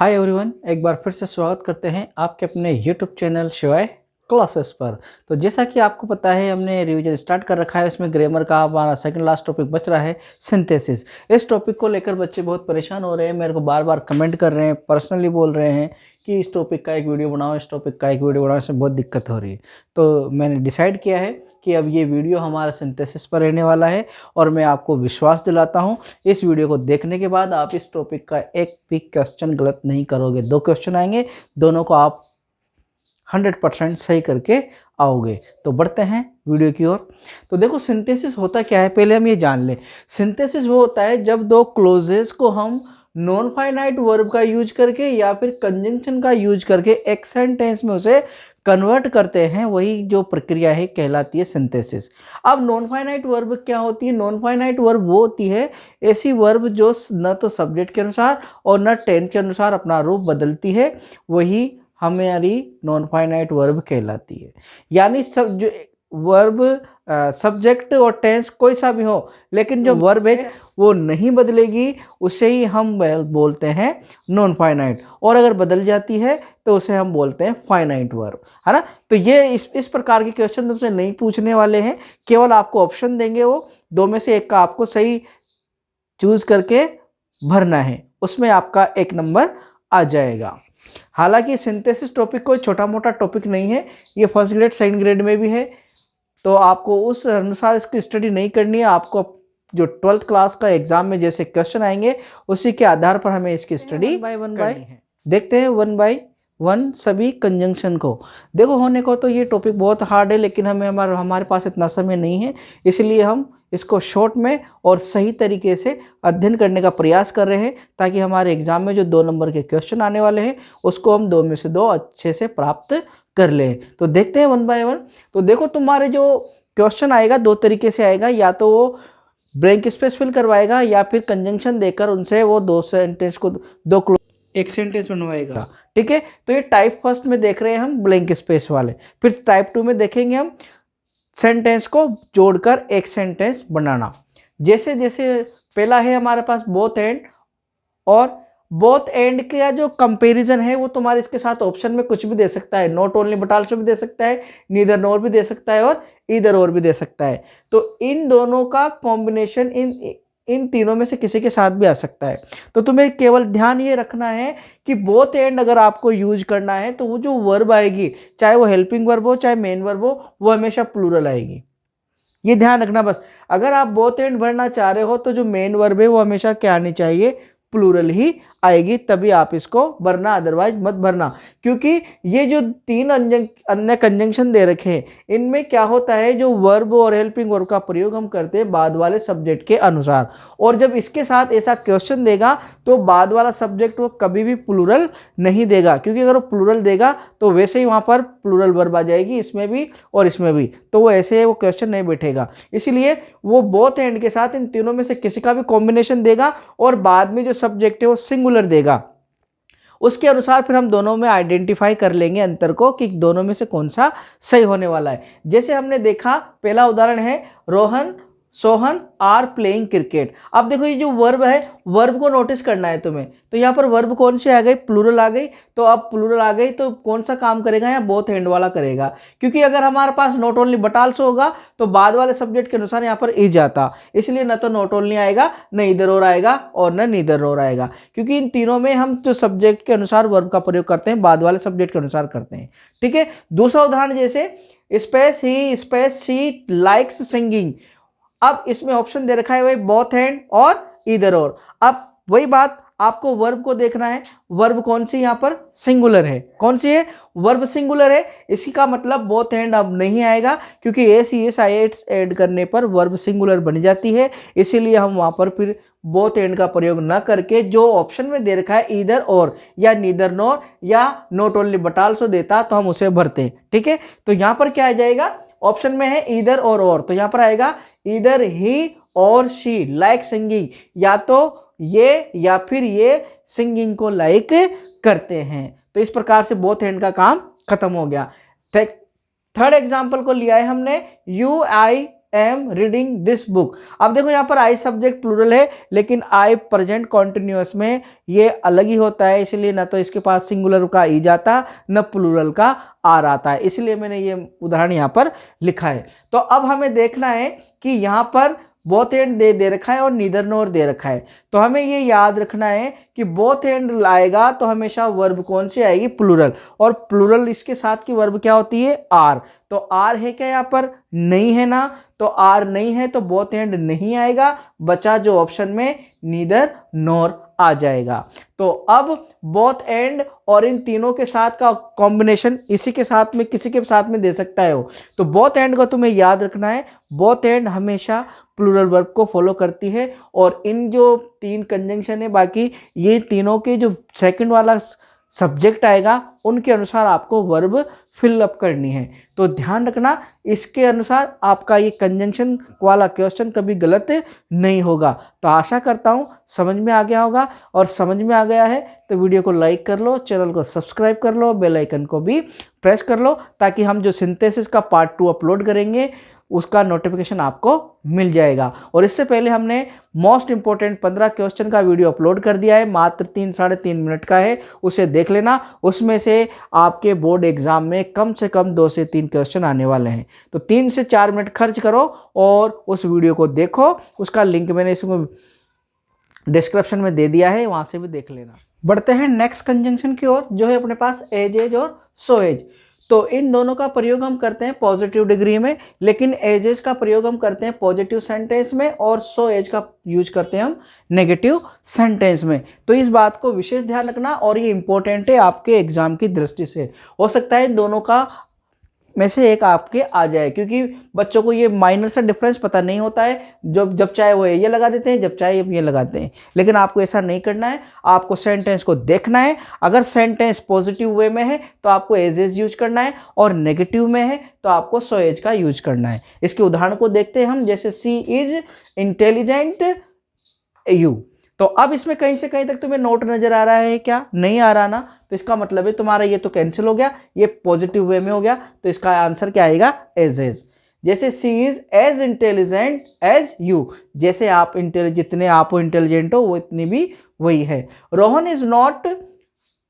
Hi everyone, एक बार फिर से स्वागत करते हैं आपके अपने यूट्यूब चैनल शिवाय क्लासेस पर। तो जैसा कि आपको पता है, हमने रिवीजन स्टार्ट कर रखा है। उसमें ग्रामर का हमारा सेकंड लास्ट टॉपिक बच रहा है, सिंथेसिस। इस टॉपिक को लेकर बच्चे बहुत परेशान हो रहे हैं, मेरे को बार बार कमेंट कर रहे हैं, पर्सनली बोल रहे हैं कि इस टॉपिक का एक वीडियो बनाओ, इस टॉपिक का एक वीडियो बनाओ, इसमें बहुत दिक्कत हो रही है। तो मैंने डिसाइड किया है कि अब ये वीडियो हमारा सिंथेसिस पर रहने वाला है और मैं आपको विश्वास दिलाता हूँ, इस वीडियो को देखने के बाद आप इस टॉपिक का एक भी क्वेश्चन गलत नहीं करोगे। 2 क्वेश्चन आएंगे, दोनों को आप 100% सही करके आओगे। तो बढ़ते हैं वीडियो की ओर। तो देखो, सिंथेसिस होता क्या है, पहले हम ये जान लें। सिंथेसिस वो होता है जब दो क्लोजेस को हम नॉन फाइनाइट वर्ब का यूज करके या फिर कंजंक्शन का यूज करके एक सेंटेंस में उसे कन्वर्ट करते हैं, वही जो प्रक्रिया है कहलाती है सिंथेसिस। अब नॉन फाइनाइट वर्ब क्या होती है? नॉन फाइनाइट वर्ब वो होती है ऐसी वर्ब जो न तो सब्जेक्ट के अनुसार और न टेंस के अनुसार अपना रूप बदलती है, वही हमारी नॉन फाइनाइट वर्ब कहलाती है। यानी सब जो वर्ब सब्जेक्ट और टेंस कोई सा भी हो, लेकिन जो वर्ब है वो नहीं बदलेगी, उसे ही हम बोलते हैं नॉन फाइनाइट। और अगर बदल जाती है तो उसे हम बोलते हैं फाइनाइट वर्ब, है ना। तो ये इस प्रकार के क्वेश्चन तुमसे नहीं पूछने वाले हैं, केवल आपको ऑप्शन देंगे, वो दो में से एक का आपको सही चूज करके भरना है, उसमें आपका 1 नंबर आ जाएगा। हालांकि सिंथेसिस टॉपिक कोई छोटा मोटा टॉपिक नहीं है, ये फर्स्ट ग्रेड सेकंड ग्रेड में भी है, तो आपको उस अनुसार इसकी स्टडी नहीं करनी है। आपको जो 12th क्लास का एग्जाम में जैसे क्वेश्चन आएंगे उसी के आधार पर हमें इसकी स्टडी वन बाय देखते हैं, 1 बाय 1 सभी कंजंक्शन को। देखो, होने को तो ये टॉपिक बहुत हार्ड है, लेकिन हमारे पास इतना समय नहीं है, इसलिए हम इसको शॉर्ट में और सही तरीके से अध्ययन करने का प्रयास कर रहे हैं, ताकि हमारे एग्जाम में जो 2 नंबर के क्वेश्चन आने वाले हैं उसको हम 2 में से 2 अच्छे से प्राप्त कर लें। तो देखते हैं 1 बाय 1। तो देखो, तुम्हारे जो क्वेश्चन आएगा 2 तरीके से आएगा, या तो वो ब्लैंक स्पेस फिल करवाएगा या फिर कंजंक्शन देकर उनसे वो 2 सेंटेंस को एक सेंटेंस बनवाएगा। ठीक है, तो ये टाइप फर्स्ट में देख रहे हैं हम ब्लैंक स्पेस वाले, फिर टाइप 2 में देखेंगे हम सेंटेंस को जोड़कर एक सेंटेंस बनाना। जैसे जैसे पहला है हमारे पास बोथ एंड, और बोथ एंड का जो कंपैरिजन है वो तुम्हारे इसके साथ ऑप्शन में कुछ भी दे सकता है, नॉट ओनली बट आल्सो भी दे सकता है, नीदर नोर भी दे सकता है और ईदर और भी दे सकता है। तो इन दोनों का कॉम्बिनेशन इन तीनों में से किसी के साथ भी आ सकता है। तो तुम्हें केवल ध्यान ये रखना है कि बोथ एंड अगर आपको यूज करना है तो वो जो वर्ब आएगी, चाहे वो हेल्पिंग वर्ब हो चाहे मेन वर्ब हो, वो हमेशा प्लूरल आएगी। ये ध्यान रखना बस। अगर आप बोथ एंड भरना चाह रहे हो तो जो मेन वर्ब है वो हमेशा क्या आनी चाहिए? प्लूरल ही आएगी, तभी आप इसको भरना, अदरवाइज मत भरना। क्योंकि ये जो 3 अन्य कंजंक्शन दे रखे हैं, इनमें क्या होता है, जो वर्ब और हेल्पिंग वर्ब का प्रयोग हम करते हैं बाद वाले सब्जेक्ट के अनुसार, और जब इसके साथ ऐसा क्वेश्चन देगा तो बाद वाला सब्जेक्ट वो कभी भी प्लूरल नहीं देगा, क्योंकि अगर वो प्लूरल देगा तो वैसे ही वहां पर प्लूरल वर्ब आ जाएगी, इसमें भी और इसमें भी, तो वो ऐसे वो क्वेश्चन नहीं बैठेगा। इसीलिए वो बोथ एंड के साथ इन तीनों में से किसी का भी कॉम्बिनेशन देगा और बाद में जो सब्जेक्ट है वो सिंगुलर देगा। उसके अनुसार फिर हम दोनों में आइडेंटिफाई कर लेंगे अंतर को कि दोनों में से कौन सा सही होने वाला है। जैसे हमने देखा, पहला उदाहरण है, Rohan Sohan are playing cricket. अब देखो, ये जो वर्ब है, वर्ब को नोटिस करना है तुम्हें। तो यहाँ पर वर्ब कौन सी आ गई? प्लूरल आ गई। तो अब प्लूरल आ गई तो कौन सा काम करेगा? यहाँ बोथ एंड वाला करेगा, क्योंकि अगर हमारे पास नॉट ओनली बट आल्सो होगा तो बाद वाले सब्जेक्ट के अनुसार यहाँ पर इज आता, इसलिए न तो नॉट ओनली आएगा, न इधर और आएगा और न नीदर और आएगा, क्योंकि इन तीनों में हम जो सब्जेक्ट के अनुसार वर्ब का प्रयोग करते हैं बाद वाले सब्जेक्ट के अनुसार करते हैं। ठीक है, दूसरा उदाहरण, जैसे space he space she likes singing. अब इसमें ऑप्शन दे रखा है वही बोथ एंड और ईदर और। अब वही बात, आपको वर्ब को देखना है, वर्ब कौन सी यहाँ पर? सिंगुलर है। कौन सी है? वर्ब सिंगुलर है। इसी का मतलब बोथ एंड अब नहीं आएगा, क्योंकि SES ऐड करने पर वर्ब सिंगुलर बन जाती है, इसीलिए हम वहां पर फिर बोथ एंड का प्रयोग न करके जो ऑप्शन में दे रखा है ईदर और या नीदर नोर या नॉट ओनली बट आल्सो देता तो हम उसे भरते हैं। ठीक है, तो यहाँ पर क्या आ जाएगा? ऑप्शन में है ईदर और, तो यहां पर आएगा ईदर ही और शी लाइक सिंगिंग, या तो ये या फिर ये सिंगिंग को लाइक करते हैं। तो इस प्रकार से बोथ एंड का काम खत्म हो गया। थर्ड एग्जांपल को लिया है हमने, एम रीडिंग दिस बुक। अब देखो यहाँ पर आई सब्जेक्ट प्लूरल है, लेकिन आई प्रेजेंट कॉन्टिन्यूअस में ये अलग ही होता है, इसलिए ना तो इसके पास सिंगुलर का ई जाता न प्लूरल का आर आता है, इसलिए मैंने ये उदाहरण यहाँ पर लिखा है। तो अब हमें देखना है कि यहाँ पर बोथ एंड दे रखा है और नीदर नोर दे रखा है, तो हमें ये याद रखना है कि बोथ एंड आएगा तो हमेशा वर्ब कौन सी आएगी, प्लूरल, और प्लूरल इसके साथ की वर्ब क्या होती है, आर। तो आर है क्या यहाँ पर, नहीं है ना, तो आर नहीं है तो बोथ एंड नहीं आएगा, बचा जो ऑप्शन में नीदर नोर आ जाएगा। तो अब बोथ एंड और इन तीनों के साथ का कॉम्बिनेशन इसी के साथ में किसी के साथ में दे सकता है वो, तो बोथ एंड को तुम्हें याद रखना है, बोथ एंड हमेशा प्लूरल वर्ब को फॉलो करती है, और इन जो तीन कंजंक्शन है बाकी ये तीनों के जो सेकंड वाला सब्जेक्ट आएगा उनके अनुसार आपको वर्ब फिल अप करनी है। तो ध्यान रखना इसके अनुसार आपका ये कंजंक्शन वाला क्वेश्चन कभी गलत नहीं होगा। तो आशा करता हूँ समझ में आ गया होगा, और समझ में आ गया है तो वीडियो को लाइक कर लो, चैनल को सब्सक्राइब कर लो, बेल आइकन को भी प्रेस कर लो, ताकि हम जो सिंथेसिस का पार्ट 2 अपलोड करेंगे उसका नोटिफिकेशन आपको मिल जाएगा। और इससे पहले हमने मोस्ट इंपॉर्टेंट 15 क्वेश्चन का वीडियो अपलोड कर दिया है, मात्र 3-3.5 मिनट का है, उसे देख लेना। उसमें से आपके बोर्ड एग्जाम में कम से कम 2 से 3 क्वेश्चन आने वाले हैं, तो 3 से 4 मिनट खर्च करो और उस वीडियो को देखो। उसका लिंक मैंने इसमें डिस्क्रिप्शन में दे दिया है, वहां से भी देख लेना। बढ़ते हैं नेक्स्ट कंजंक्शन की ओर, जो है अपने पास एज एज और सो एज। तो इन दोनों का प्रयोग हम करते हैं पॉजिटिव डिग्री में, लेकिन एजेस का प्रयोग हम करते हैं पॉजिटिव सेंटेंस में, और सो एज का यूज करते हैं हम नेगेटिव सेंटेंस में। तो इस बात को विशेष ध्यान रखना, और ये इंपॉर्टेंट है आपके एग्जाम की दृष्टि से। हो सकता है इन दोनों का में से एक आपके आ जाए, क्योंकि बच्चों को ये माइनर सा डिफरेंस पता नहीं होता है, जब चाहे वो ये लगा देते हैं, जब चाहे ये लगाते हैं। लेकिन आपको ऐसा नहीं करना है, आपको सेंटेंस को देखना है। अगर सेंटेंस पॉजिटिव वे में है तो आपको एज एज यूज करना है, और नेगेटिव में है तो आपको सो एज का यूज करना है। इसके उदाहरण को देखते हैं हम, जैसे सी इज इंटेलिजेंट यू। तो अब इसमें कहीं से कहीं तक तुम्हें नोट नजर आ रहा है क्या, नहीं आ रहा ना, तो इसका मतलब है तुम्हारा ये तो कैंसिल हो गया, ये पॉजिटिव वे में हो गया, तो इसका आंसर क्या आएगा, एज एज। जैसे she is as intelligent as you, जैसे आप जितने आप इंटेलिजेंट हो वो इतनी भी वही है। Rohan is not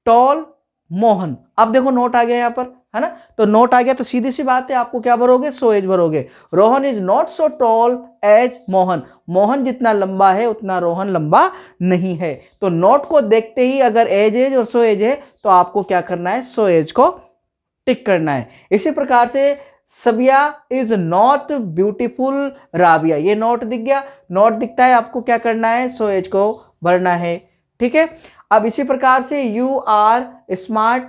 toll Mohan. अब देखो नोट आ गया यहाँ पर, है ना, तो नोट आ गया तो सीधी सी बात है, आपको क्या भरोगे, सो एज भरोगे। Rohan is not so tall as Mohan, Mohan जितना लंबा है उतना रोहन लंबा नहीं है। तो नोट को देखते ही अगर एज एज और सो एज है तो आपको क्या करना है, सो एज को टिक करना है। इसी प्रकार से सबिया इज नॉट ब्यूटीफुल राबिया, ये नोट दिख गया, नोट दिखता है, आपको क्या करना है, सो एज को भरना है, ठीक है। अब इसी प्रकार से you are smart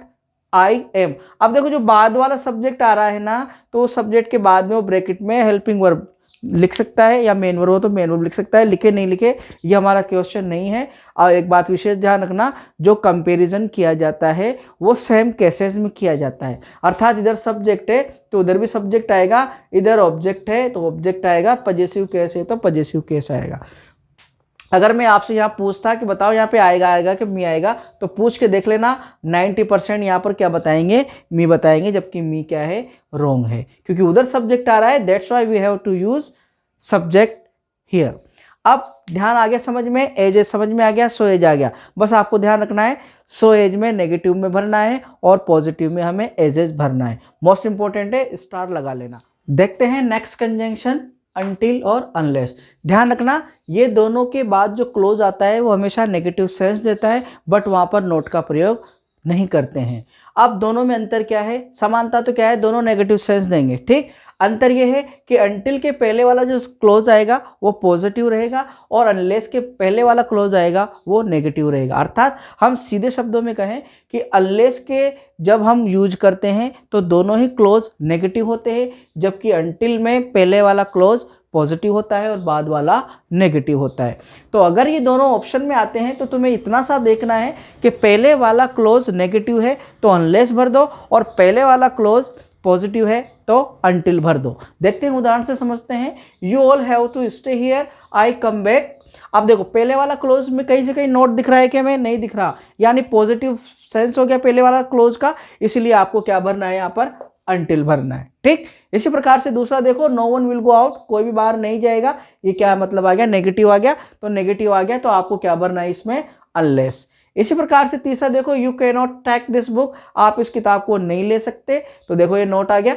I am. अब देखो जो बाद वाला सब्जेक्ट आ रहा है ना, तो सब्जेक्ट के बाद में वो ब्रैकेट में हेल्पिंग वर्ब लिख सकता है, या मेन वर्ब हो तो मेन वर्ब लिख सकता है, लिखे नहीं लिखे ये हमारा क्वेश्चन नहीं है। और एक बात विशेष ध्यान रखना, जो कंपैरिजन किया जाता है वो सेम केसेस में किया जाता है, अर्थात इधर सब्जेक्ट है तो उधर भी सब्जेक्ट आएगा, इधर ऑब्जेक्ट है तो ऑब्जेक्ट आएगा, पजेसिव केस है तो पजेसिव केस आएगा। अगर मैं आपसे यहाँ पूछता कि बताओ यहाँ पे आएगा कि मी आएगा, तो पूछ के देख लेना, 90% यहाँ पर क्या बताएंगे, मी बताएंगे, जबकि मी क्या है, रॉन्ग है, क्योंकि उधर सब्जेक्ट आ रहा है, that's why we have to use subject here. अब ध्यान आ गया समझ में, एज एज समझ में आ गया, सो एज आ गया। बस आपको ध्यान रखना है, सो एज में नेगेटिव में भरना है और पॉजिटिव में हमें एज एज भरना है। मोस्ट इंपॉर्टेंट है, स्टार लगा लेना। देखते हैं नेक्स्ट कंजंक्शन, अनटिल और अनलेस। ध्यान रखना ये दोनों के बाद जो क्लोज आता है वो हमेशा नेगेटिव सेंस देता है, बट वहां पर नोट का प्रयोग नहीं करते हैं। अब दोनों में अंतर क्या है, समानता तो क्या है, दोनों नेगेटिव सेंस देंगे, ठीक। अंतर यह है कि अनटिल के पहले वाला जो क्लोज आएगा वो पॉजिटिव रहेगा, और अनलेस के पहले वाला क्लोज आएगा वो नेगेटिव रहेगा। अर्थात हम सीधे शब्दों में कहें कि अनलेस के जब हम यूज करते हैं तो दोनों ही क्लोज नेगेटिव होते हैं, जबकि अनटिल में पहले वाला क्लोज पॉजिटिव होता है और बाद वाला नेगेटिव होता है। तो अगर ये दोनों ऑप्शन में आते हैं तो तुम्हें इतना सा देखना है कि पहले वाला क्लोज नेगेटिव है तो अनलेस भर दो, और पहले वाला क्लोज पॉजिटिव है तो अनटिल भर दो। देखते हैं उदाहरण से समझते हैं। You all have to stay here, I come back. अब देखो पहले वाला क्लोज में कहीं से कहीं नोट दिख रहा है कि हमें नहीं दिख रहा, यानी पॉजिटिव सेंस हो गया पहले वाला क्लोज का, इसलिए आपको क्या भरना है यहाँ पर, until भरना है। ठीक, इसी प्रकार से दूसरा देखो, no one will go out, कोई भी बाहर नहीं जाएगा, ये क्या मतलब आ गया, नेगेटिव आ गया, तो नेगेटिव आ गया तो आपको क्या भरना है इसमें, unless। इसी प्रकार से तीसरा देखो, you cannot take this book, आप इस किताब को नहीं ले सकते, तो देखो ये नोट आ गया,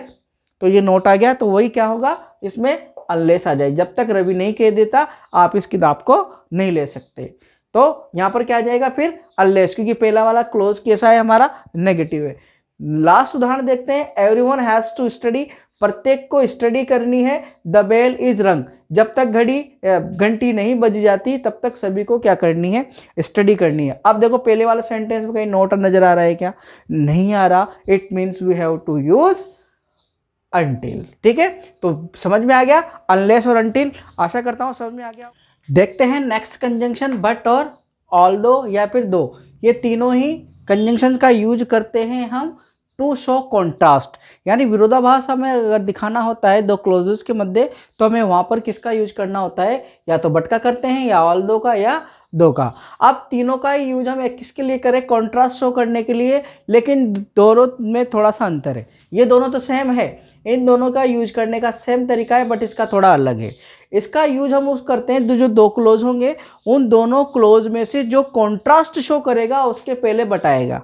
तो ये नोट आ गया, तो वही क्या होगा इसमें, unless आ जाए, जब तक रवि नहीं कह देता आप इस किताब को नहीं ले सकते, तो यहां पर क्या आ जाएगा फिर unless, क्योंकि पहला वाला क्लोज कैसा है हमारा, नेगेटिव है। लास्ट उदाहरण देखते हैं, एवरीवन हैज टू स्टडी, प्रत्येक को स्टडी करनी है, द बेल इज रंग, जब तक घंटी नहीं बज जाती तब तक सभी को क्या करनी है, स्टडी करनी है। अब देखो पहले वाला सेंटेंस में कहीं नोट नजर आ रहा है क्या, नहीं आ रहा, it means we have to use until। ठीक है, तो समझ में आ गया unless और until, आशा करता हूं समझ में आ गया। देखते हैं नेक्स्ट कंजंक्शन, बट और ऑल्दो या फिर दो, ये तीनों ही कंजंक्शन का यूज करते हैं हम टू शो कॉन्ट्रास्ट, यानी विरोधाभास हमें अगर दिखाना होता है दो क्लोजेस के मध्य, तो हमें वहां पर किसका यूज करना होता है, या तो बट का करते हैं या ऑल्दो का या दो का। अब तीनों का ही यूज हम किसके लिए करें, कॉन्ट्रास्ट शो करने के लिए, लेकिन दोनों में थोड़ा सा अंतर है, ये दोनों तो सेम है, इन दोनों का यूज करने का सेम तरीका है, बट इसका थोड़ा अलग है। इसका यूज हम उस करते हैं जो दो क्लोज होंगे, उन दोनों क्लोज में से जो कॉन्ट्रास्ट शो करेगा उसके पहले बताएगा।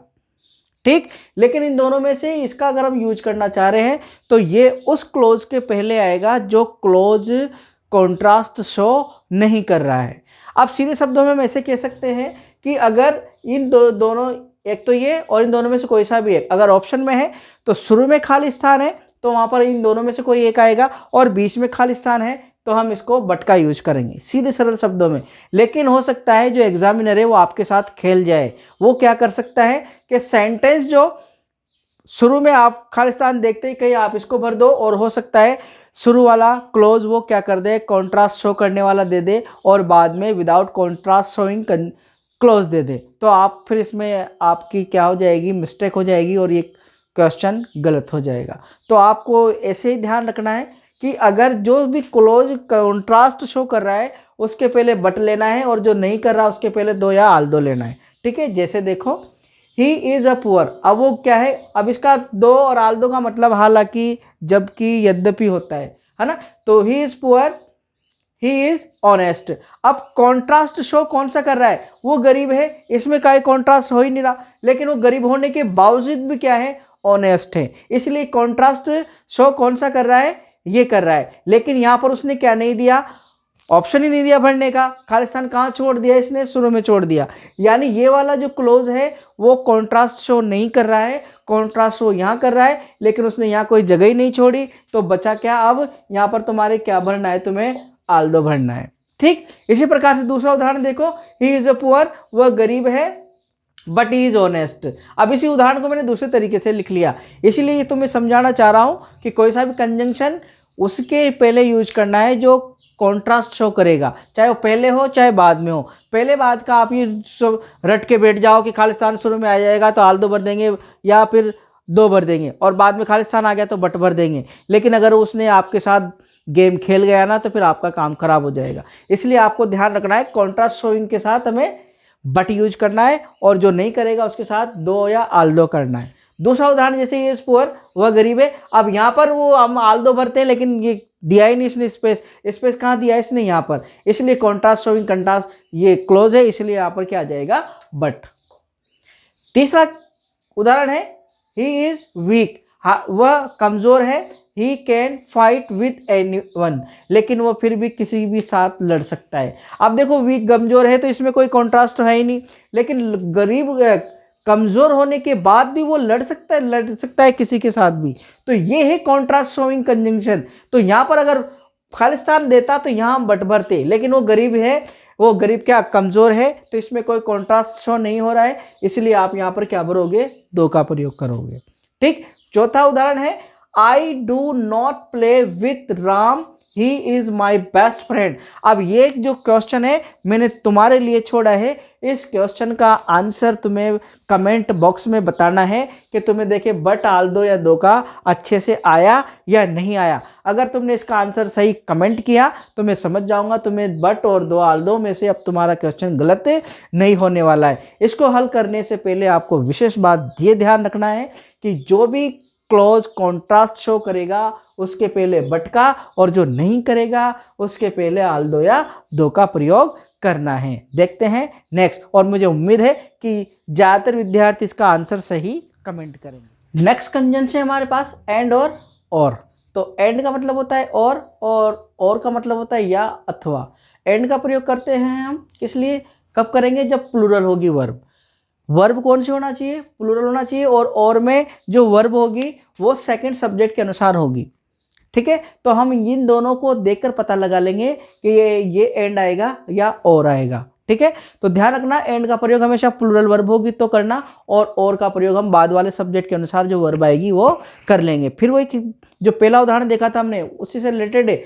ठीक, लेकिन इन दोनों में से इसका अगर हम यूज करना चाह रहे हैं तो ये उस क्लोज के पहले आएगा जो क्लोज कॉन्ट्रास्ट शो नहीं कर रहा है। अब सीधे शब्दों में हम ऐसे कह सकते हैं कि अगर इन दोनों, एक तो ये और इन दोनों में से कोई सा भी एक अगर ऑप्शन में है तो शुरू में खाली स्थान है तो वहां पर इन दोनों में से कोई एक आएगा, और बीच में खाली स्थान है तो हम इसको बट का यूज करेंगे, सीधे सरल शब्दों में। लेकिन हो सकता है जो एग्जामिनर है वो आपके साथ खेल जाए, वो क्या कर सकता है कि सेंटेंस जो शुरू में आप खाली स्थान देखते ही कहीं आप इसको भर दो, और हो सकता है शुरू वाला क्लोज वो क्या कर दे, कॉन्ट्रास्ट शो करने वाला दे दे, और बाद में विदाउट कॉन्ट्रास्ट शोइंग क्लोज दे दे, तो आप फिर इसमें आपकी क्या हो जाएगी, मिस्टेक हो जाएगी और ये क्वेश्चन गलत हो जाएगा। तो आपको ऐसे ही ध्यान रखना है कि अगर जो भी क्लोज कॉन्ट्रास्ट शो कर रहा है उसके पहले बट लेना है, और जो नहीं कर रहा उसके पहले दो या आल्दो लेना है। ठीक है, जैसे देखो ही इज अ पुअर, अब वो क्या है, अब इसका दो और आल्दो का मतलब हालांकि, जबकि, यद्यपि होता है ना, तो he is poor, he is honest. अब कॉन्ट्रास्ट शो कौन सा कर रहा है, वो गरीब है, इसमें कोई कॉन्ट्रास्ट हो ही नहीं रहा, लेकिन वो गरीब होने के बावजूद भी क्या है, ऑनेस्ट है, इसलिए कॉन्ट्रास्ट शो कौन सा कर रहा है, ये कर रहा है। लेकिन यहां पर उसने क्या नहीं दिया, ऑप्शन ही नहीं दिया भरने का, खाली स्थान कहां छोड़ दिया, इसने शुरू में छोड़ दिया, यानी ये वाला जो क्लोज है वो कॉन्ट्रास्ट शो नहीं कर रहा है, कॉन्ट्रास्ट शो यहां कर रहा है, लेकिन उसने यहां कोई जगह ही नहीं छोड़ी, तो बचा क्या, अब यहां पर तुम्हारे क्या भरना है, तुम्हें आल्दो भरना है। ठीक, इसी प्रकार से दूसरा उदाहरण देखो, ही इज अ पुअर, वह गरीब है, बट ही इज ऑनेस्ट। अब इसी उदाहरण को मैंने दूसरे तरीके से लिख लिया, इसीलिए तुम्हें समझाना चाह रहा हूं कि कोई सा भी कंजंक्शन उसके पहले यूज करना है जो कॉन्ट्रास्ट शो करेगा, चाहे वो पहले हो चाहे बाद में हो। पहले बाद का आप ये रट के बैठ जाओ कि खालिस्तान शुरू में आ जाएगा तो आल्दो भर देंगे या फिर दो भर देंगे, और बाद में खालिस्तान आ गया तो बट भर देंगे, लेकिन अगर उसने आपके साथ गेम खेल गया ना तो फिर आपका काम खराब हो जाएगा। इसलिए आपको ध्यान रखना है कॉन्ट्रास्ट शोइंग के साथ हमें बट यूज करना है, और जो नहीं करेगा उसके साथ दो या आल्दो करना है। दूसरा उदाहरण जैसे ये इज पुअर, वह गरीब है, अब यहाँ पर वो हम आल्दो भरते हैं लेकिन ये दिया ही नहीं इसने स्पेस, स्पेस कहाँ दिया है इसने यहाँ पर, इसलिए कॉन्ट्रास्ट शोइंग कॉन्ट्रास्ट ये क्लोज है, इसलिए यहाँ पर क्या आ जाएगा, बट। तीसरा उदाहरण है ही इज वीक, वह कमजोर है, he can fight with anyone, लेकिन वो फिर भी किसी भी साथ लड़ सकता है। अब देखो वीक कमजोर है तो इसमें कोई कॉन्ट्रास्ट तो है ही नहीं, लेकिन गरीब कमजोर होने के बाद भी वो लड़ सकता है किसी के साथ भी, तो ये है कॉन्ट्रास्ट शोइंग कंजंक्शन। तो यहाँ पर अगर खालिस्तान देता तो यहाँ हम बट भरते, लेकिन वो गरीब है, वो गरीब क्या कमजोर है, तो इसमें कोई कॉन्ट्रास्ट शो नहीं हो रहा है, इसलिए आप यहाँ पर क्या भरोगे, दो का प्रयोग करोगे। ठीक, चौथा उदाहरण है I do not play with Ram, he is my best friend. अब ये जो क्वेश्चन है मैंने तुम्हारे लिए छोड़ा है, इस क्वेश्चन का आंसर तुम्हें कमेंट बॉक्स में बताना है कि तुम्हें देखे बट आल्दो या दो का अच्छे से आया या नहीं आया। अगर तुमने इसका आंसर सही कमेंट किया तो मैं समझ जाऊंगा तुम्हें बट और दो आल्दो में से अब तुम्हारा क्वेश्चन गलत नहीं होने वाला है। इसको हल करने से पहले आपको विशेष बात ये ध्यान रखना है कि जो भी क्लोज कॉन्ट्रास्ट शो करेगा उसके पहले बट का, और जो नहीं करेगा उसके पहले आल्दो या दो का प्रयोग करना है। देखते हैं नेक्स्ट, और मुझे उम्मीद है कि ज़्यादातर विद्यार्थी इसका आंसर सही कमेंट करेंगे। नेक्स्ट कंजंक्शन है हमारे पास एंड और। तो एंड का मतलब होता है और का मतलब होता है या अथवा। एंड का प्रयोग करते हैं हम किस लिए, कब करेंगे, जब प्लूरल होगी वर्ब। वर्ब कौन सी होना चाहिए, प्लूरल होना चाहिए, और में जो वर्ब होगी वो सेकंड सब्जेक्ट के अनुसार होगी। ठीक है, तो हम इन दोनों को देखकर पता लगा लेंगे कि ये एंड आएगा या और आएगा। ठीक है, तो ध्यान रखना एंड का प्रयोग हमेशा प्लूरल वर्ब होगी तो करना, और का प्रयोग हम बाद वाले सब्जेक्ट के अनुसार जो वर्ब आएगी वो कर लेंगे। फिर वही जो पहला उदाहरण देखा था हमने उसी से रिलेटेड है।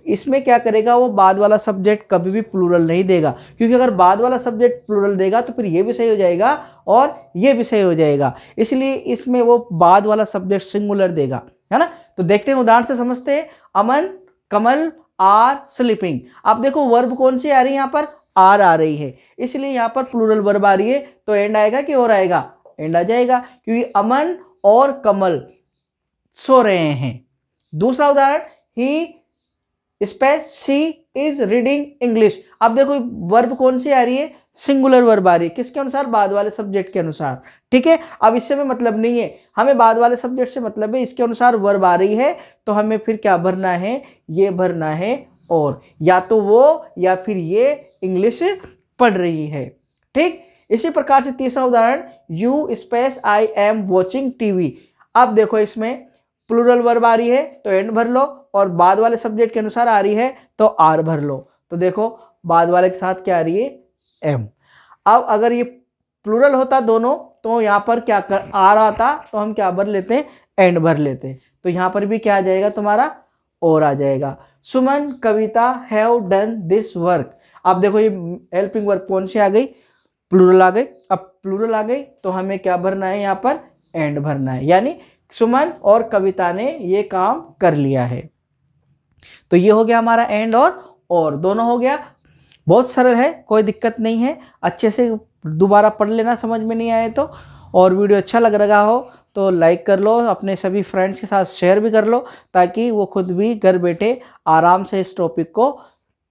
इसमें क्या करेगा, वो बाद वाला सब्जेक्ट कभी भी प्लूरल नहीं देगा, क्योंकि अगर बाद वाला सब्जेक्ट प्लूरल देगा तो फिर ये भी सही हो जाएगा और ये भी सही हो जाएगा, इसलिए इसमें वो बाद वाला सब्जेक्ट सिंगुलर देगा, है ना। तो देखते हैं उदाहरण से समझते हैं। अमन कमल आर स्लीपिंग। अब देखो वर्ब कौन सी आ रही है, यहाँ पर आर आ रही है, इसलिए यहाँ पर प्लूरल वर्ब आ रही है, तो एंड आएगा कि और आएगा, एंड आ जाएगा, क्योंकि अमन और कमल सो रहे हैं। दूसरा उदाहरण, he space she is reading English. अब देखो वर्ब कौन सी आ रही है, सिंगुलर वर्ब आ रही है, किसके अनुसार, बाद वाले सब्जेक्ट के अनुसार। ठीक है, अब इससे हमें मतलब नहीं है, हमें बाद वाले सब्जेक्ट से मतलब है, इसके अनुसार वर्ब आ रही है तो हमें फिर क्या भरना है, ये भरना है, और या तो वो या फिर ये इंग्लिश पढ़ रही है। ठीक, इसी प्रकार से तीसरा उदाहरण, you space I am watching TV. अब देखो इसमें प्लूरल वर्ब आ रही है तो एंड भर लो, और बाद वाले सब्जेक्ट के अनुसार आ रही है तो आर भर लो। तो देखो बाद वाले के साथ क्या आ रही है, एम। अब अगर ये प्लूरल होता दोनों तो यहाँ पर क्या कर आर आता, तो हम क्या भर लेते, एंड भर लेते, तो यहाँ पर भी क्या आ जाएगा तुम्हारा, और आ जाएगा। सुमन कविता हैव डन दिस वर्क। अब देखो ये हेल्पिंग वर्ब कौन सी आ गई, प्लूरल आ गई। अब प्लूरल आ गई तो हमें क्या भरना है, यहाँ पर एंड भरना है, यानी सुमन और कविता ने ये काम कर लिया है। तो ये हो गया हमारा एंड और दोनों हो गया। बहुत सरल है, कोई दिक्कत नहीं है, अच्छे से दोबारा पढ़ लेना समझ में नहीं आए तो। और वीडियो अच्छा लग रहा हो तो लाइक कर लो, अपने सभी फ्रेंड्स के साथ शेयर भी कर लो, ताकि वो खुद भी घर बैठे आराम से इस टॉपिक को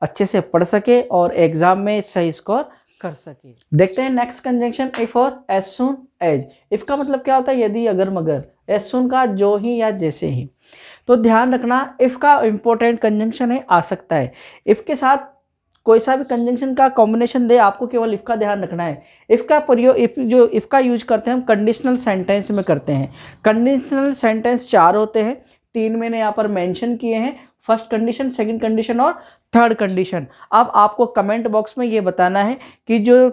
अच्छे से पढ़ सके और एग्जाम में सही स्कोर कर सके। देखते हैं नेक्स्ट कंजंक्शन, इफ और एज सून एज। इफ का मतलब क्या होता है, यदि अगर मगर। एज सून का जो ही या जैसे ही। तो ध्यान रखना इफ का इंपॉर्टेंट कंजंक्शन है, आ सकता है। इफ के साथ कोई सा भी कंजंक्शन का कॉम्बिनेशन दे, आपको केवल इफ का ध्यान रखना है। इफ का प्रयोग इफ का यूज करते हैं हम कंडीशनल सेंटेंस में करते हैं। कंडीशनल सेंटेंस 4 होते हैं, 3 मैंने यहाँ पर मेंशन किए हैं, फर्स्ट कंडीशन, सेकंड कंडीशन और थर्ड कंडीशन। अब आपको कमेंट बॉक्स में ये बताना है कि जो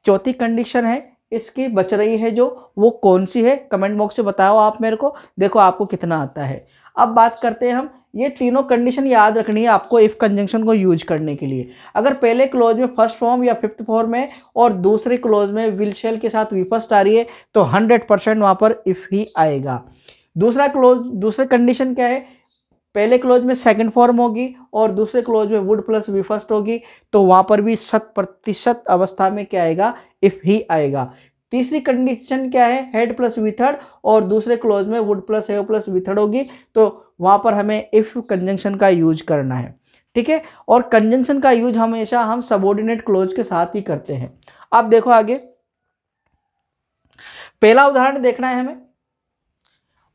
चौथी कंडीशन है इसकी बच रही है जो, वो कौन सी है। कमेंट बॉक्स से बताओ आप मेरे को, देखो आपको कितना आता है। अब बात करते हैं हम, ये तीनों कंडीशन याद रखनी है आपको इफ कंजंक्शन को यूज करने के लिए। अगर पहले क्लोज में फर्स्ट फॉर्म या फिफ्थ फॉर्म में और दूसरे क्लोज में विल शेल के साथ वी फर्स्ट आ रही है तो 100% वहां पर इफ ही आएगा। दूसरा कंडीशन क्या है, पहले क्लोज में सेकंड फॉर्म होगी और दूसरे क्लोज में वुड प्लस वी फर्स्ट होगी, तो वहां पर भी 100% अवस्था में क्या आएगा, इफ ही आएगा। तीसरी कंडीशन क्या है, हेड प्लस वी थर्ड और दूसरे क्लोज में would plus have plus V third होगी, तो वहां पर हमें इफ कंजंक्शन का यूज करना है। ठीक है, और कंजंक्शन का यूज हमेशा हम सबऑर्डिनेट क्लोज के साथ ही करते हैं। अब देखो आगे, पहला उदाहरण देखना है हमें,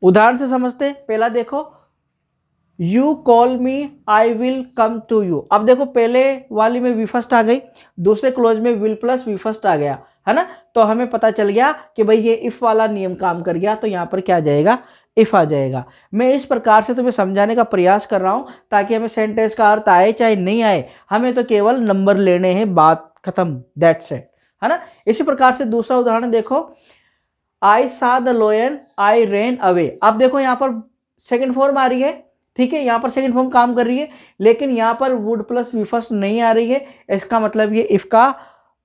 उदाहरण से समझते हैं। पहला देखो, you call me I will come to you. अब देखो पहले वाली में वी फर्स्ट आ गई, दूसरे क्लोज में विल प्लस वी फर्स्ट आ गया, है ना। तो हमें पता चल गया कि भाई ये इफ वाला नियम काम कर गया, तो यहाँ पर क्या आ जाएगा, इफ आ जाएगा। मैं इस प्रकार से तुम्हें समझाने का प्रयास कर रहा हूँ ताकि हमें सेंटेंस का अर्थ आए चाहे नहीं आए, हमें तो केवल नंबर लेने हैं, बात खत्म, दैट्स इट, है ना। इसी प्रकार से दूसरा उदाहरण देखो, आई सा द लोयन आई रेन अवे। अब देखो यहाँ पर सेकेंड फॉर्म आ रही है, ठीक है, यहाँ पर सेकंड फॉर्म काम कर रही है, लेकिन यहाँ पर वुड प्लस वी फर्स्ट नहीं आ रही है, इसका मतलब ये इफ का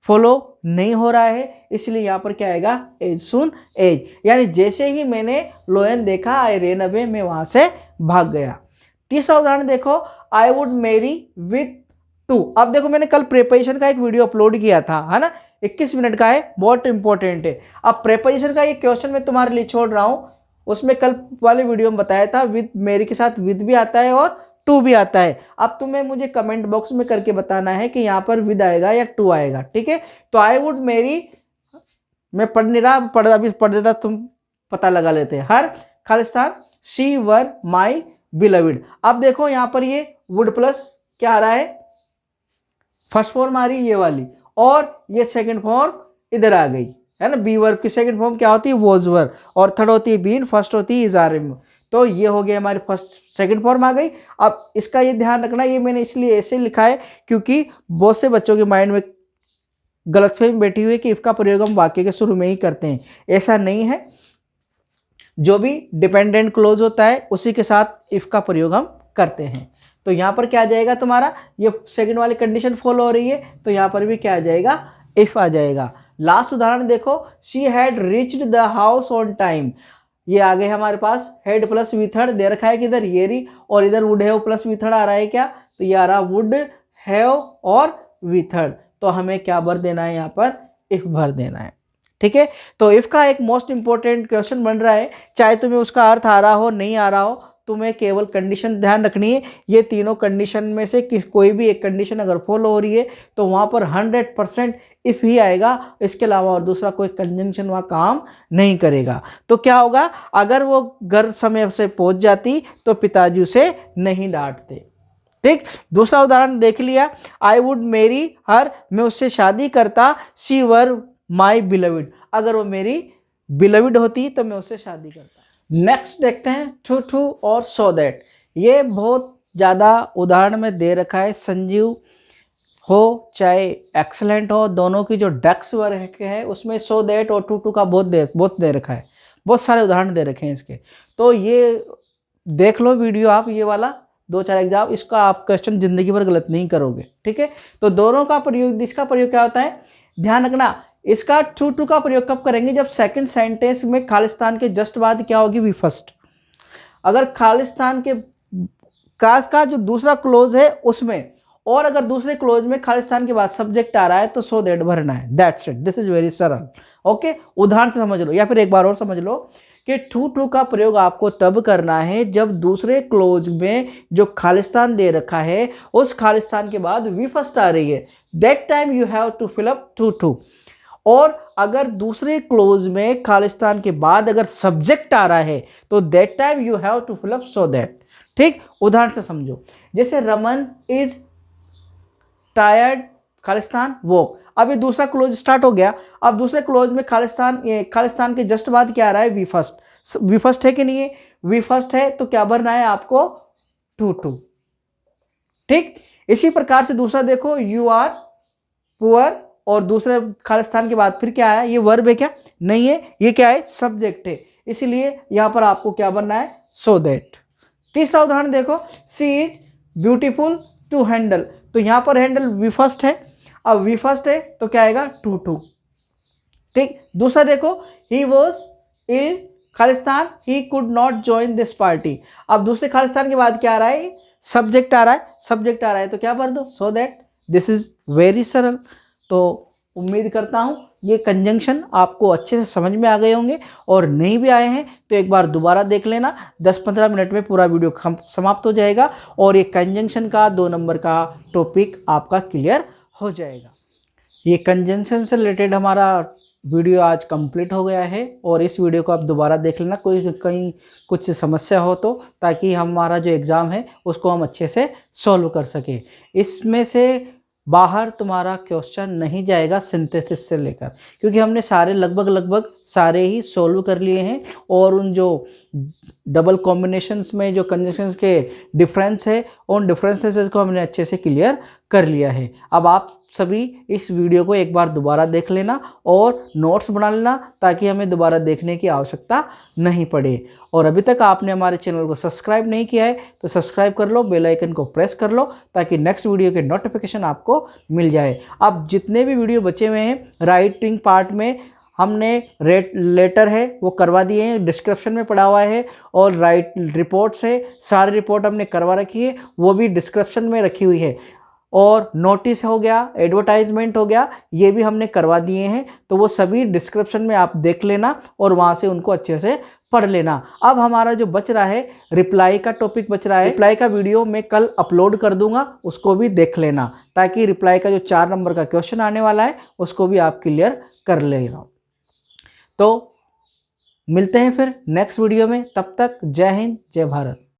फॉलो नहीं हो रहा है, इसलिए यहाँ पर क्या आएगा, एज सून एज, यानी जैसे ही मैंने लोयन देखा आई रेन अवे, मैं वहां से भाग गया। तीसरा उदाहरण देखो, I would marry with to. अब देखो मैंने कल प्रेपोजिशन का एक वीडियो अपलोड किया था, है ना, 21 मिनट का है, बहुत इंपॉर्टेंट है। अब प्रेपोजिशन का ये क्वेश्चन मैं तुम्हारे लिए छोड़ रहा हूँ, उसमें कल वाले वीडियो में बताया था विद मेरी के साथ विद भी आता है और टू भी आता है। अब तुम्हें मुझे कमेंट बॉक्स में करके बताना है कि यहाँ पर विद आएगा या टू आएगा, ठीक है। तो आई वुड मेरी, मैं पढ़ नहीं रहा, अभी पढ़ देता, तुम पता लगा लेते। हर खालिस्तान शी वर माई बिलविड। अब देखो यहाँ पर ये वुड प्लस क्या आ रहा है, फर्स्ट फॉर्म आ रही है ये वाली, और ये सेकंड फॉर्म इधर आ गई है ना। बी वर्ब की सेकंड फॉर्म क्या होती है, वॉज वर, और थर्ड होती है बीन, फर्स्ट होती है इज आर एम। तो ये हो गया हमारी फर्स्ट सेकंड फॉर्म आ गई। अब इसका ये ध्यान रखना, ये मैंने इसलिए ऐसे लिखा है क्योंकि बहुत से बच्चों के माइंड में गलतफहमी बैठी हुई है कि इफ का प्रयोग हम वाक्य के शुरू में ही करते हैं। ऐसा नहीं है, जो भी डिपेंडेंट क्लोज होता है उसी के साथ इफ का प्रयोग हम करते हैं। तो यहाँ पर क्या आ जाएगा तुम्हारा, ये सेकंड वाली कंडीशन फॉलो हो रही है, तो यहाँ पर भी क्या आ जाएगा, इफ आ जाएगा। लास्ट उदाहरण देखो, she had reached the house on time. ये आ गए हमारे पास हेड प्लस वी थर्ड दे रखा है किधर, येरी, और इधर would have plus V third आ रहा है क्या, तो ये आ रहा वुड हैव और वी थर्ड। तो हमें क्या भर देना है, यहाँ पर इफ भर देना है, ठीक है। तो इफ का एक मोस्ट इंपॉर्टेंट क्वेश्चन बन रहा है, चाहे तुम्हें उसका अर्थ आ रहा हो नहीं आ रहा हो, तुम्हें केवल कंडीशन ध्यान रखनी है। ये तीनों कंडीशन में से कोई भी एक कंडीशन अगर फॉलो हो रही है तो वहां पर 100% इफ ही आएगा, इसके अलावा और दूसरा कोई कंजंक्शन वहां काम नहीं करेगा। तो क्या होगा, अगर वो घर समय से पहुंच जाती तो पिताजी उसे नहीं डांटते, ठीक। दूसरा उदाहरण देख लिया, आई वुड मेरी हर, मैं उससे शादी करता, शी वर माई बिलविड, अगर वो मेरी बिलविड होती तो मैं उससे शादी करता। नेक्स्ट देखते हैं टू टू और सो दैट। ये बहुत ज़्यादा उदाहरण में दे रखा है, संजीव हो चाहे एक्सलेंट हो, दोनों की जो डेक्स वर्क है उसमें सो दैट और टू टू का बहुत दे रखा है, बहुत सारे उदाहरण दे रखे हैं इसके। तो ये देख लो वीडियो आप, ये वाला 2-4 एग्जाम, इसका आप क्वेश्चन जिंदगी भर गलत नहीं करोगे, ठीक है। तो दोनों का प्रयोग, इसका प्रयोग क्या होता है, ध्यान रखना, इसका टू टू का प्रयोग कब करेंगे, जब सेकंड सेंटेंस में खालिस्तान के जस्ट बाद क्या होगी, वी फर्स्ट। अगर खालिस्तान के कास का जो दूसरा क्लोज है उसमें, और अगर दूसरे क्लोज में खालिस्तान के बाद सब्जेक्ट आ रहा है तो सो दैट भरना है, that's it, this is very सरल, ओके। उदाहरण से समझ लो, या फिर एक बार और समझ लो कि टू टू का प्रयोग आपको तब करना है जब दूसरे क्लोज में जो खालिस्तान दे रखा है उस खालिस्तान के बाद वी फर्स्ट आ रही है, that time you have to fill up to two. और अगर दूसरे क्लोज में खालिस्तान के बाद अगर सब्जेक्ट आ रहा है तो that time you have to fill up so that, ठीक। उदाहरण से समझो, जैसे रमन इज टायर्ड खालिस्तान वो, अभी दूसरा क्लोज स्टार्ट हो गया, अब दूसरे क्लोज में खालिस्तान के जस्ट बाद क्या आ रहा है, वी फर्स्ट। वी फर्स्ट है कि नहीं है, वी फर्स्ट है, तो क्या भरना है आपको, टू टू, ठीक। इसी प्रकार से दूसरा देखो, यू आर पुअर, और दूसरे खालिस्तान के बाद फिर क्या आया, ये वर्ब है क्या, नहीं है, ये क्या है, सब्जेक्ट है, इसलिए यहां पर आपको क्या बनना है, सो दैट। तीसरा उदाहरण देखो, सी इज ब्यूटीफुल टू हैंडल, तो यहां पर हैंडल वी फर्स्ट है, अब वी फर्स्ट है तो क्या आएगा, टू टू, ठीक। दूसरा देखो, he was in Khalistan, he could not join this party, अब दूसरे खालिस्तान के बाद क्या आ रहा है, सब्जेक्ट आ रहा है, सब्जेक्ट आ रहा है तो क्या भर दो, so that. This is very सरल। तो उम्मीद करता हूं ये कंजंक्शन आपको अच्छे से समझ में आ गए होंगे, और नहीं भी आए हैं तो एक बार दोबारा देख लेना, 10-15 मिनट में पूरा वीडियो समाप्त हो जाएगा और ये कंजंक्शन का 2 नंबर का टॉपिक आपका क्लियर हो जाएगा। ये कंजंक्शन से रिलेटेड हमारा वीडियो आज कंप्लीट हो गया है, और इस वीडियो को आप दोबारा देख लेना, कहीं कुछ समस्या हो तो, ताकि हमारा जो एग्ज़ाम है उसको हम अच्छे से सॉल्व कर सकें। इसमें से बाहर तुम्हारा क्वेश्चन नहीं जाएगा सिंथेसिस से लेकर, क्योंकि हमने सारे लगभग सारे ही सॉल्व कर लिए हैं, और उन जो डबल कॉम्बिनेशंस में जो कंजंक्शंस के डिफरेंस है उन डिफरेंसेस को हमने अच्छे से क्लियर कर लिया है। अब आप सभी इस वीडियो को एक बार दोबारा देख लेना और नोट्स बना लेना, ताकि हमें दोबारा देखने की आवश्यकता नहीं पड़े। और अभी तक आपने हमारे चैनल को सब्सक्राइब नहीं किया है तो सब्सक्राइब कर लो, बेल आइकन को प्रेस कर लो, ताकि नेक्स्ट वीडियो के नोटिफिकेशन आपको मिल जाए। अब जितने भी वीडियो बचे हुए हैं राइटिंग पार्ट में हमने लेटर है वो करवा दिए हैं, डिस्क्रिप्शन में पड़ा हुआ है, और रिपोर्ट्स है, सारी रिपोर्ट हमने करवा रखी है, वो भी डिस्क्रिप्शन में रखी हुई है। और नोटिस हो गया, एडवर्टाइजमेंट हो गया, ये भी हमने करवा दिए हैं। तो वो सभी डिस्क्रिप्शन में आप देख लेना और वहाँ से उनको अच्छे से पढ़ लेना। अब हमारा जो बच रहा है रिप्लाई का टॉपिक बच रहा है, रिप्लाई का वीडियो मैं कल अपलोड कर दूंगा, उसको भी देख लेना, ताकि रिप्लाई का जो 4 नंबर का क्वेश्चन आने वाला है उसको भी आप क्लियर कर लेना। तो मिलते हैं फिर नेक्स्ट वीडियो में, तब तक जय हिंद जय भारत।